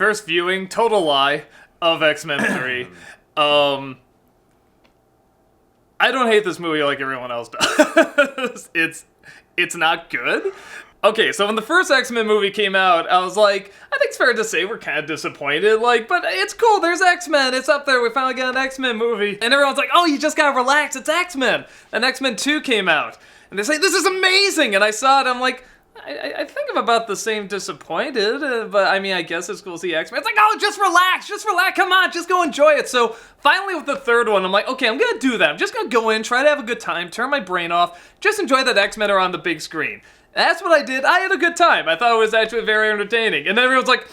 first viewing, total lie, of X-Men 3. I don't hate this movie like everyone else does. It's not good. Okay, so when the first X-Men movie came out, I was like, I think it's fair to say we're kind of disappointed, but it's cool, there's X-Men, it's up there, we finally got an X-Men movie. And everyone's like, oh, you just gotta relax, it's X-Men. And X-Men 2 came out, and they say, this is amazing! And I saw it, I'm like, I think I'm about the same disappointed, but I mean, I guess it's cool to see X-Men. It's like, oh, just relax, come on, just go enjoy it. So finally with the third one, I'm like, okay, I'm gonna do that. I'm just gonna go in, try to have a good time, turn my brain off, just enjoy that X-Men are on the big screen. That's what I did. I had a good time. I thought it was actually very entertaining. And then everyone's like,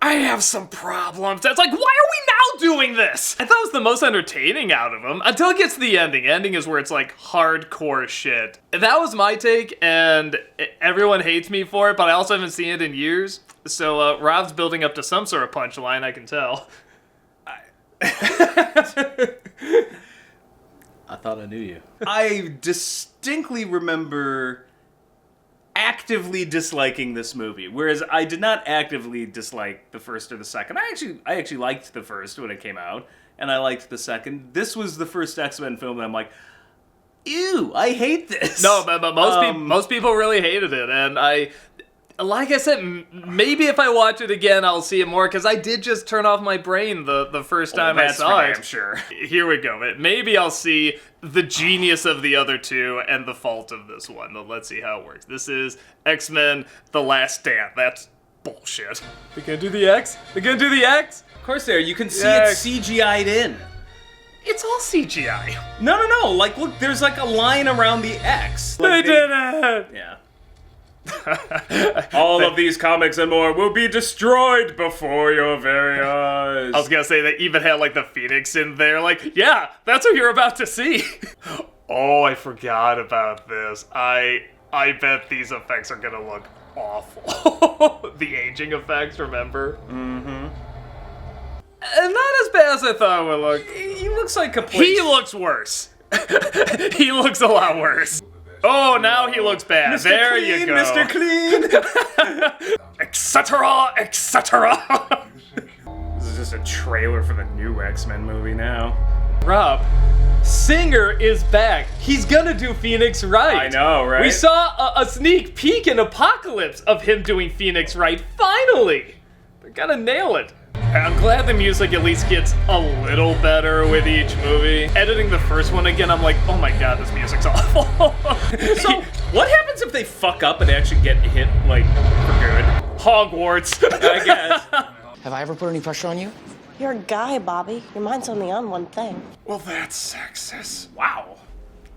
I have some problems. It's like, why are we now doing this? I thought it was the most entertaining out of them until it gets to the ending. Ending is where it's like hardcore shit. That was my take, and everyone hates me for it, but I also haven't seen it in years. So Rob's building up to some sort of punchline, I can tell. I thought I knew you. I distinctly remember actively disliking this movie, whereas I did not actively dislike the first or the second. I actually liked the first when it came out, and I liked the second. This was the first X-Men film, and I'm like, ew, I hate this. No, but most people really hated it, and like I said, maybe if I watch it again, I'll see it more, because I did just turn off my brain the first time I saw it. I'm sure. Here we go. Maybe I'll see the genius of the other two and the fault of this one. Let's see how it works. This is X-Men The Last Stand. That's bullshit. They're gonna do the X? They're gonna do the X? Of course they are. You can see it CGI'd in. It's all CGI. No. Like, look, there's like a line around the X. They did it! Yeah. All of these comics and more will be destroyed before your very eyes. I was gonna say they even had like the Phoenix in there, like, yeah, that's what you're about to see. Oh, I forgot about this. I bet these effects are gonna look awful. The aging effects, remember? Mm-hmm. And not as bad as I thought it would look. He looks like complete. He looks worse. He looks a lot worse. Oh, now he looks bad. Mr. There Clean, you go. Mr. Clean. Etc. Etc. This is just a trailer for the new X-Men movie now. Rob, Singer is back. He's gonna do Phoenix Wright. I know, right? We saw a sneak peek in Apocalypse of him doing Phoenix Wright. Finally! They're gonna nail it. I'm glad the music at least gets a little better with each movie. Editing the first one again, I'm like, oh my god, this music's awful. So, what happens if they fuck up and actually get hit, like, for good? Hogwarts, I guess. Have I ever put any pressure on you? You're a guy, Bobby. Your mind's only on one thing. Well, that's sexist. Wow.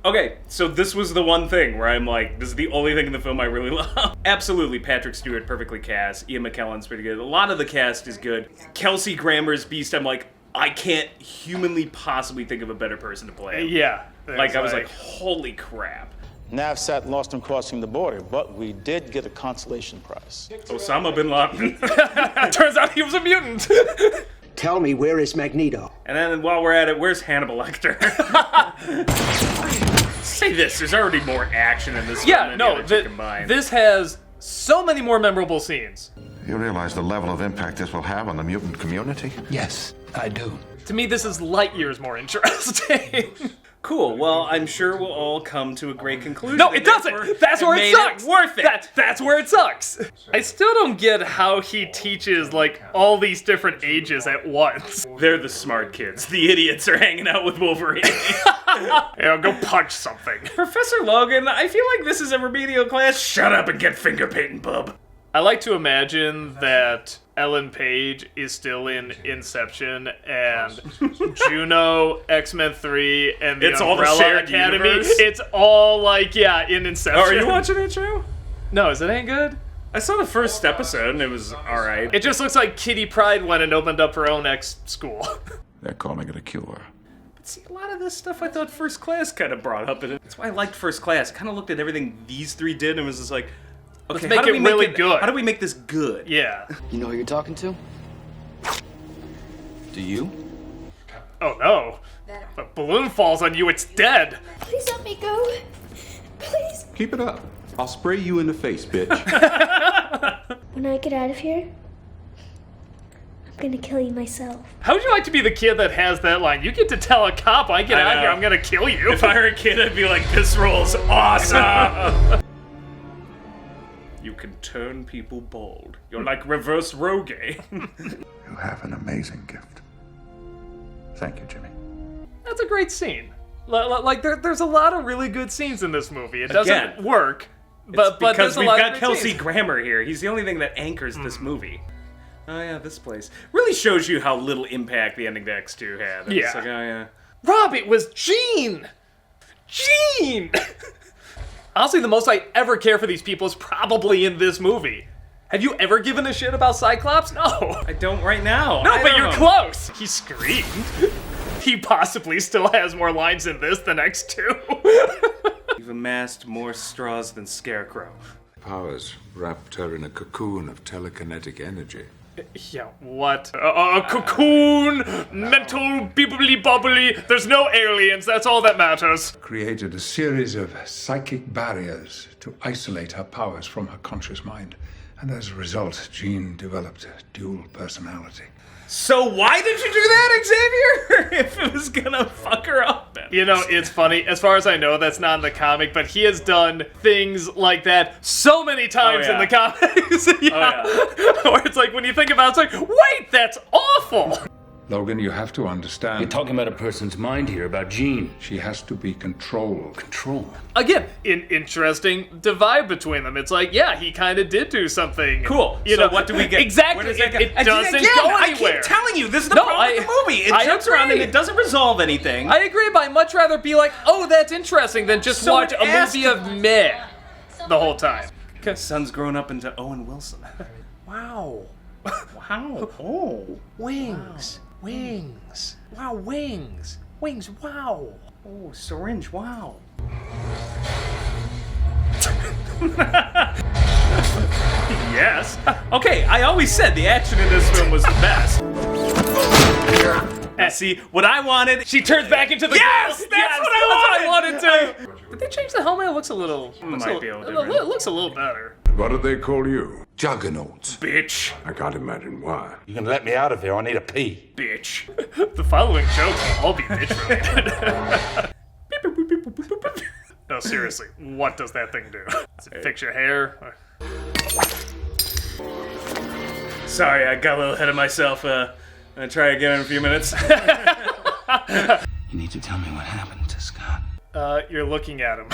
Okay, so this was the one thing where I'm like, this is the only thing in the film I really love. Absolutely, Patrick Stewart, perfectly cast. Ian McKellen's pretty good. A lot of the cast is good. Kelsey Grammer's Beast, I'm like, I can't humanly possibly think of a better person to play him. Yeah. Like, I was like, holy crap. Nav sat and lost him crossing the border, but we did get a consolation prize. Osama bin Laden. Turns out he was a mutant. Tell me, where is Magneto? And then while we're at it, where's Hannibal Lecter? Say this, there's already more action in this film than the other two combined. This has so many more memorable scenes. You realize the level of impact this will have on the mutant community? Yes, I do. To me, this is light years more interesting. Cool, well, I'm sure we'll all come to a great conclusion. No, it doesn't! That's where it sucks! Worth it! That's where it sucks! I still don't get how he teaches, like, all these different ages at once. They're the smart kids. The idiots are hanging out with Wolverine. Go punch something. Professor Logan, I feel like this is a remedial class. Shut up and get finger painting, bub. I like to imagine that Ellen Page is still in Inception and Juno, X-Men 3, and the It's all the Umbrella shared Academy. universe? It's all like, yeah, in Inception. Oh, are you watching that show? No, is it ain't good? I saw the first episode and it was alright. It just looks like Kitty Pryde went and opened up her own X-school. They're calling it a cure. But see, a lot of this stuff I thought First Class kind of brought up in it. That's why I liked First Class. I kind of looked at everything these three did and was just like, okay, Let's make it really good. How do we make this good? Yeah. You know who you're talking to? Do you? Oh no. If a balloon falls on you, it's dead. Please let me go. Please. Keep it up. I'll spray you in the face, bitch. When I get out of here, I'm gonna kill you myself. How would you like to be the kid that has that line? You get to tell a cop, I get out of here, I'm gonna kill you. If I were a kid, I'd be like, this role's awesome. You can turn people bald. You're like reverse Rogue. You have an amazing gift. Thank you, Jimmy. That's a great scene. Like, there's a lot of really good scenes in this movie. It doesn't work, but because there's a we've lot got of Kelsey scenes. Grammer here. He's the only thing that anchors this movie. Oh yeah, this place really shows you how little impact the ending to X2 had. It's like, oh yeah. Rob, it was Gene! Gene! Honestly, the most I ever care for these people is probably in this movie. Have you ever given a shit about Cyclops? No. I don't right now. No, but you're close. He screamed. He possibly still has more lines in this than X2. You've amassed more straws than Scarecrow. Powers wrapped her in a cocoon of telekinetic energy. Yeah, what? A cocoon, mental, bibbly bobbly. There's no aliens, that's all that matters. Created a series of psychic barriers to isolate her powers from her conscious mind. And as a result, Jean developed a dual personality. So why did you do that, Xavier? If it was gonna fuck her up. You know, it's funny. As far as I know, that's not in the comic, but he has done things like that so many times in the comics. Where it's like, when you think about it, it's like, wait, that's awful. Logan, you have to understand. You're talking about a person's mind here, about Jean. She has to be controlled. Control. Again, an interesting divide between them. It's like, yeah, he kind of did do something. Cool. You so know, what do we get? Exactly. Where does that go? It doesn't Again, go I anywhere. keep telling you, this is the problem with the movie. It jumps around and it doesn't resolve anything. I agree, but I'd much rather be like, oh, that's interesting, than just watch a movie of meh the whole time. Son's grown up into Owen Wilson. Wow. Wow. Oh. Wings. Wow. Wings. Wow, wings. Wings, wow. Oh, syringe, wow. Yes. Okay, I always said the action in this film was the best. See, what I wanted... She turns back into the girl. Yes! That's what I wanted to. Did they change the helmet? It looks a little... Might be a little different. It looks a little better. What do they call you? Juggernauts. Bitch. I can't imagine why. You can let me out of here. I need a pee. Bitch. The following jokes will all be bitch related. No, seriously, what does that thing do? Does it fix your hair? Sorry, I got a little ahead of myself. I'm gonna try again in a few minutes. You need to tell me what happened to Scott. You're looking at him.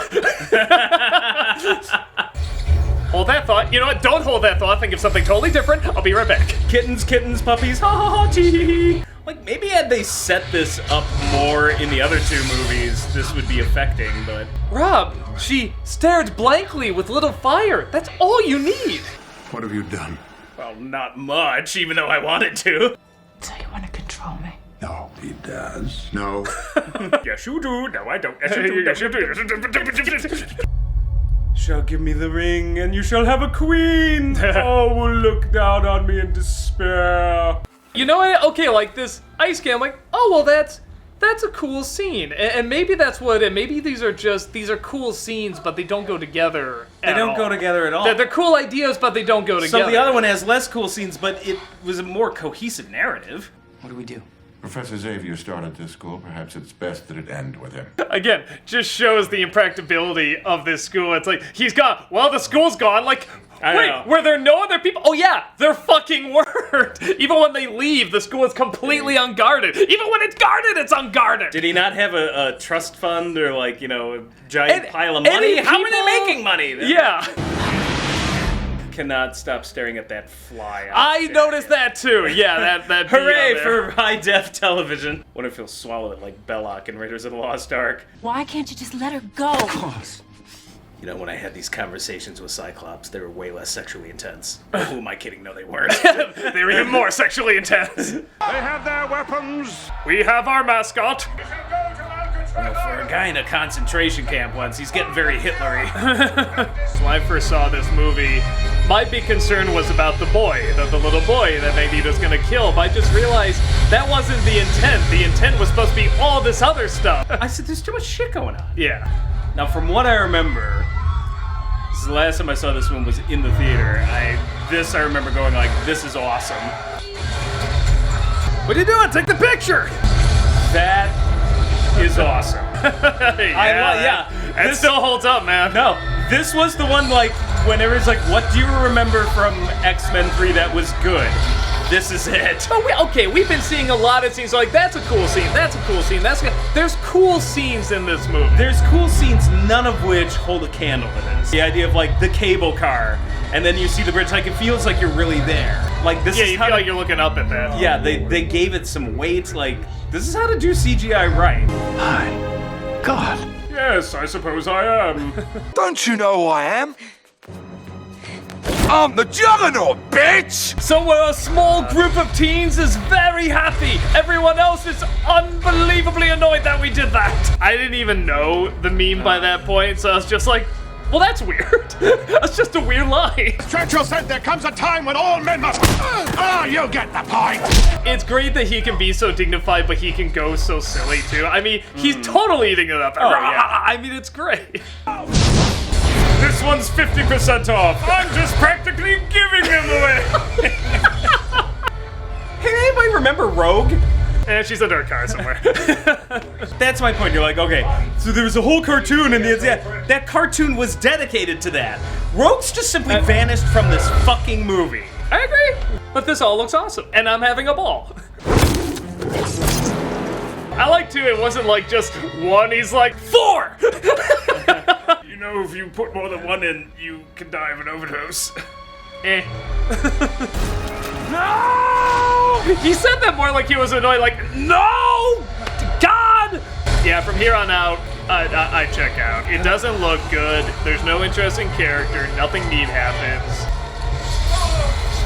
Hold that thought. You know what? Don't hold that thought. Think of something totally different. I'll be right back. Kittens, puppies, ha ha ha, tee. Like, maybe had they set this up more in the other two movies, this would be affecting, but... Rob, she stared blankly with little fire. That's all you need. What have you done? Well, not much, even though I wanted to. So you want to control me? No, he does. No. Yes, you do. No, I don't. Yes, you do. Yes, you do. Shall give me the ring, and you shall have a queen. Oh, will look down on me in despair. You know what? Okay, like this ice game, like, oh, well, that's a cool scene. And maybe that's what, and maybe these are cool scenes, but they don't go together at all. They don't go together at all. They're cool ideas, but they don't go together. So the other one has less cool scenes, but it was a more cohesive narrative. What do we do? Professor Xavier started this school. Perhaps it's best that it end with him. Again, just shows the impracticability of this school. It's like, he's gone. Well, the school's gone. Like, wait, were there no other people? Oh, yeah, there fucking weren't. Even when they leave, the school is completely unguarded. Even when it's guarded, it's unguarded. Did he not have a trust fund or, like, you know, a giant pile of money? How are they making money? Yeah. Cannot stop staring at that fly. I noticed that too. Yeah, that. Hooray for high-def television. What if he'll swallow it like Belloc in Raiders of the Lost Ark? Why can't you just let her go? You know, when I had these conversations with Cyclops, they were way less sexually intense. Who am I kidding? No, they weren't. They were even more sexually intense. They have their weapons. We have our mascot. You know, for a guy in a concentration camp once, he's getting very Hitlery. When I first saw this movie, my big concern was about the boy, the little boy that Magneto's gonna kill, but I just realized that wasn't the intent. The intent was supposed to be all this other stuff. I said, there's too much shit going on. Yeah. Now, from what I remember, this is the last time I saw this one was in the theater. I remember going like, this is awesome. What are you doing? Take the picture! That is awesome. Yeah. That still holds up, man. No, this was the one, like, when everyone's like, what do you remember from X-Men 3 that was good? This is it. Oh, we've been seeing a lot of scenes like, that's a cool scene, that's a cool scene, there's cool scenes in this movie. There's cool scenes, none of which hold a candle to this. The idea of, like, the cable car, and then you see the bridge, like, it feels like you're really there. Like, this is you feel like you're looking up at that. Yeah, they gave it some weight, like, this is how to do CGI right. My God. Yes, I suppose I am. Don't you know who I am? I'm the Juggernaut, bitch! So where a small group of teens is very happy, everyone else is unbelievably annoyed that we did that. I didn't even know the meme by that point, so I was just like, well, that's weird. That's just a weird line. Churchill said there comes a time when all men must... Oh, you get the point! It's great that he can be so dignified, but he can go so silly, too. I mean, he's totally eating it up. Oh, yeah. I mean, it's great. This one's 50% off. I'm just practically giving them away. Hey, anybody remember Rogue? And she's under a car somewhere. That's my point. You're like, okay, so there was a whole cartoon, and that cartoon was dedicated to that. Rogue's just simply vanished from this fucking movie. I agree, but this all looks awesome, and I'm having a ball. I like, too, it wasn't like just one, he's like, 4! You know, if you put more than one in, you can die of an overdose. No! He said that more like he was annoyed, like, no! God! Yeah, from here on out, I check out. It doesn't look good. There's no interesting character. Nothing neat happens.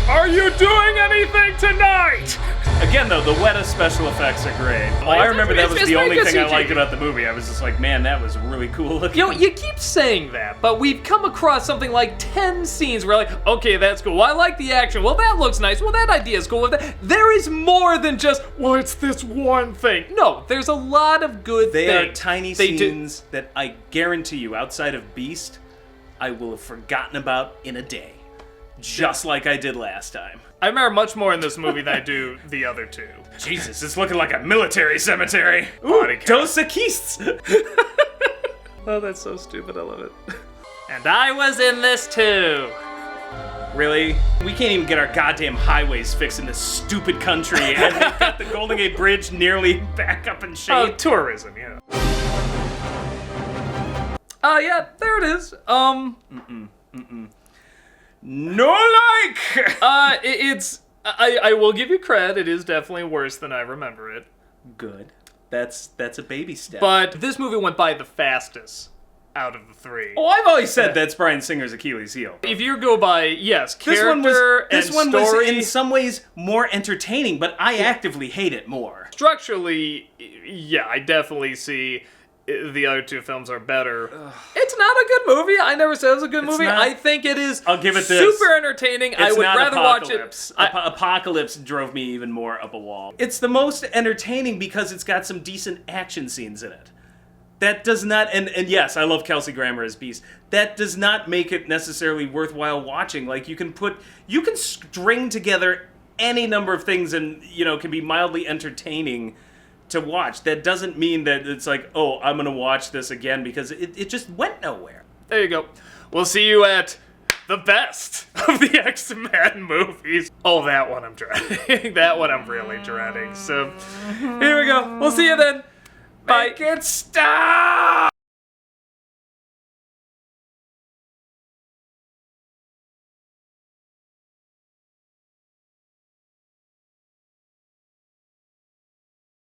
Are you doing anything tonight? Again, though, the Weta special effects are great. I remember that was the only thing I liked about the movie. I was just like, man, that was really cool looking. You know, you keep saying that, but we've come across something like 10 scenes where like, okay, that's cool. Well, I like the action. Well, that looks nice. Well, that idea is cool. There is more than just, well, it's this one thing. No, there's a lot of good things. They are tiny scenes that I guarantee you, outside of Beast, I will have forgotten about in a day. Just like I did last time. I remember much more in this movie than I do the other two. Jesus, it's looking like a military cemetery. Ooh, Dos Equis. Oh, that's so stupid. I love it. And I was in this too. Really? We can't even get our goddamn highways fixed in this stupid country, and we've got the Golden Gate Bridge nearly back up in shape. Oh, tourism, yeah. Yeah, there it is. No like! I will give you cred, it is definitely worse than I remember it. Good. That's a baby step. But this movie went by the fastest out of the three. Oh, I've always said that's Bryan Singer's Achilles heel. If you go by, yes, This one story, was in some ways more entertaining, but I actively hate it more. Structurally, yeah, I definitely see the other two films are better. It's not a good movie. I never said it was a good movie. I think it is. I'll give it this. Super entertaining. I would rather watch it. Apocalypse drove me even more up a wall. It's the most entertaining because it's got some decent action scenes in it. That does not, and yes, I love Kelsey Grammer as Beast. That does not make it necessarily worthwhile watching. Like, you can string together any number of things and, can be mildly entertaining to watch. That doesn't mean that it's like, oh, I'm gonna watch this again, because it just went nowhere. There you go. We'll see you at the best of the X-Men movies. Oh, that one I'm dreading. That one I'm really dreading. So, here we go. We'll see you then. Bye. Make it stop!